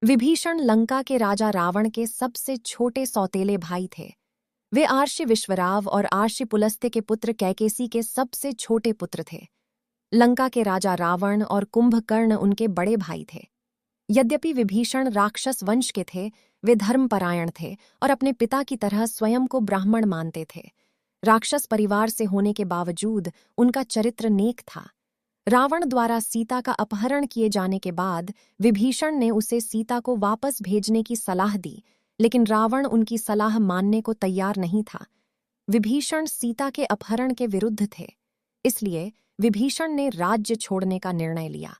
विभीषण लंका के राजा रावण के सबसे छोटे सौतेले भाई थे। वे आर्षि विश्वराव और आर्षि पुलस्त्य के पुत्र कैकेसी के सबसे छोटे पुत्र थे। लंका के राजा रावण और कुंभकर्ण उनके बड़े भाई थे। यद्यपि विभीषण राक्षस वंश के थे, वे धर्मपरायण थे और अपने पिता की तरह स्वयं को ब्राह्मण मानते थे। राक्षस परिवार से होने के बावजूद उनका चरित्र नेक था। रावण द्वारा सीता का अपहरण किए जाने के बाद विभीषण ने उसे सीता को वापस भेजने की सलाह दी, लेकिन रावण उनकी सलाह मानने को तैयार नहीं था। विभीषण सीता के अपहरण के विरुद्ध थे, इसलिए विभीषण ने राज्य छोड़ने का निर्णय लिया।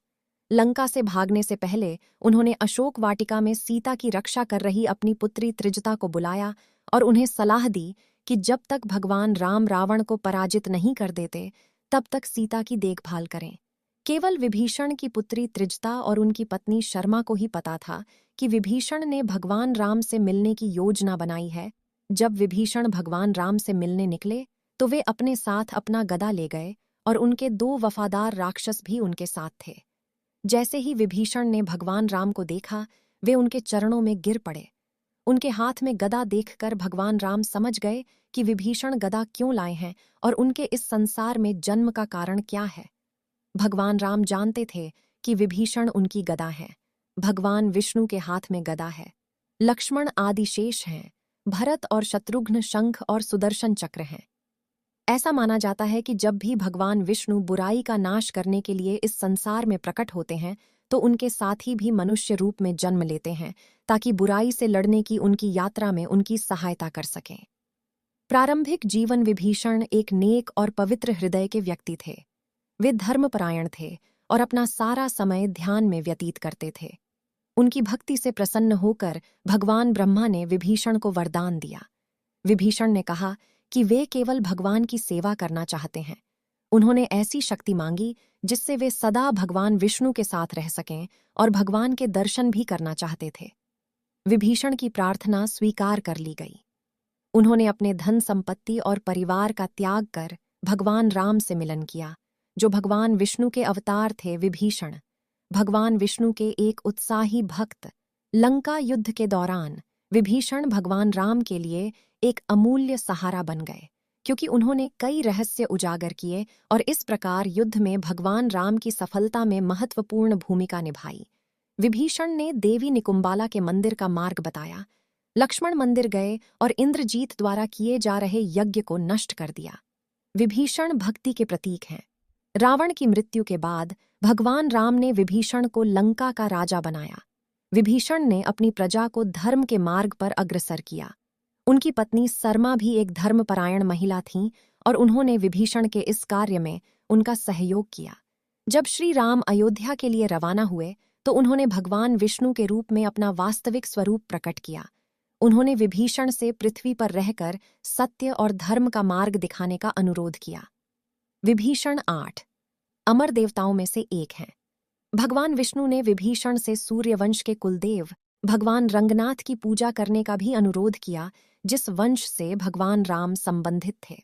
लंका से भागने से पहले उन्होंने अशोक वाटिका में सीता की रक्षा कर रही अपनी पुत्री त्रिजटा को बुलाया और उन्हें सलाह दी कि जब तक भगवान राम रावण को पराजित नहीं कर देते, तब तक सीता की देखभाल करें। केवल विभीषण की पुत्री त्रिजटा और उनकी पत्नी शर्मा को ही पता था कि विभीषण ने भगवान राम से मिलने की योजना बनाई है। जब विभीषण भगवान राम से मिलने निकले तो वे अपने साथ अपना गदा ले गए और उनके 2 वफादार राक्षस भी उनके साथ थे। जैसे ही विभीषण ने भगवान राम को देखा, वे उनके चरणों में गिर पड़े। उनके हाथ में गदा देखकर भगवान राम समझ गए कि विभीषण गदा क्यों लाए हैं और उनके इस संसार में जन्म का कारण क्या है। भगवान राम जानते थे कि विभीषण उनकी गदा है। भगवान विष्णु के हाथ में गदा है। लक्ष्मण आदि शेष हैं। भरत और शत्रुघ्न शंख और सुदर्शन चक्र हैं। ऐसा माना जाता है कि जब भी भगवान विष्णु बुराई का नाश करने के लिए इस संसार में प्रकट होते हैं, तो उनके साथी भी मनुष्य रूप में जन्म लेते हैं, ताकि बुराई से लड़ने की उनकी यात्रा में उनकी सहायता कर सकें। प्रारंभिक जीवन विभीषण एक नेक और पवित्र हृदय के व्यक्ति थे। वे धर्मपरायण थे और अपना सारा समय ध्यान में व्यतीत करते थे। उनकी भक्ति से प्रसन्न होकर भगवान ब्रह्मा ने विभीषण को वरदान दिया। विभीषण ने कहा कि वे केवल भगवान की सेवा करना चाहते हैं। उन्होंने ऐसी शक्ति मांगी जिससे वे सदा भगवान विष्णु के साथ रह सकें और भगवान के दर्शन भी करना चाहते थे। विभीषण की प्रार्थना स्वीकार कर ली गई। उन्होंने अपने धन संपत्ति और परिवार का त्याग कर भगवान राम से मिलन किया, जो भगवान विष्णु के अवतार थे। विभीषण भगवान विष्णु के एक उत्साही भक्त। लंका युद्ध के दौरान विभीषण भगवान राम के लिए एक अमूल्य सहारा बन गए, क्योंकि उन्होंने कई रहस्य उजागर किए और इस प्रकार युद्ध में भगवान राम की सफलता में महत्वपूर्ण भूमिका निभाई। विभीषण ने देवी निकुंबाला के मंदिर का मार्ग बताया, लक्ष्मण मंदिर गए और इंद्रजीत द्वारा किए जा रहे यज्ञ को नष्ट कर दिया। विभीषण भक्ति के प्रतीक हैं। रावण की मृत्यु के बाद भगवान राम ने विभीषण को लंका का राजा बनाया। विभीषण ने अपनी प्रजा को धर्म के मार्ग पर अग्रसर किया। उनकी पत्नी सरमा भी एक धर्मपरायण महिला थीं और उन्होंने विभीषण के इस कार्य में उनका सहयोग किया। जब श्री राम अयोध्या के लिए रवाना हुए तो उन्होंने भगवान विष्णु के रूप में अपना वास्तविक स्वरूप प्रकट किया। उन्होंने विभीषण से पृथ्वी पर रहकर सत्य और धर्म का मार्ग दिखाने का अनुरोध किया। विभीषण 8 अमर देवताओं में से एक हैं। भगवान विष्णु ने विभीषण से सूर्यवंश के कुलदेव भगवान रंगनाथ की पूजा करने का भी अनुरोध किया, जिस वंश से भगवान राम संबंधित थे।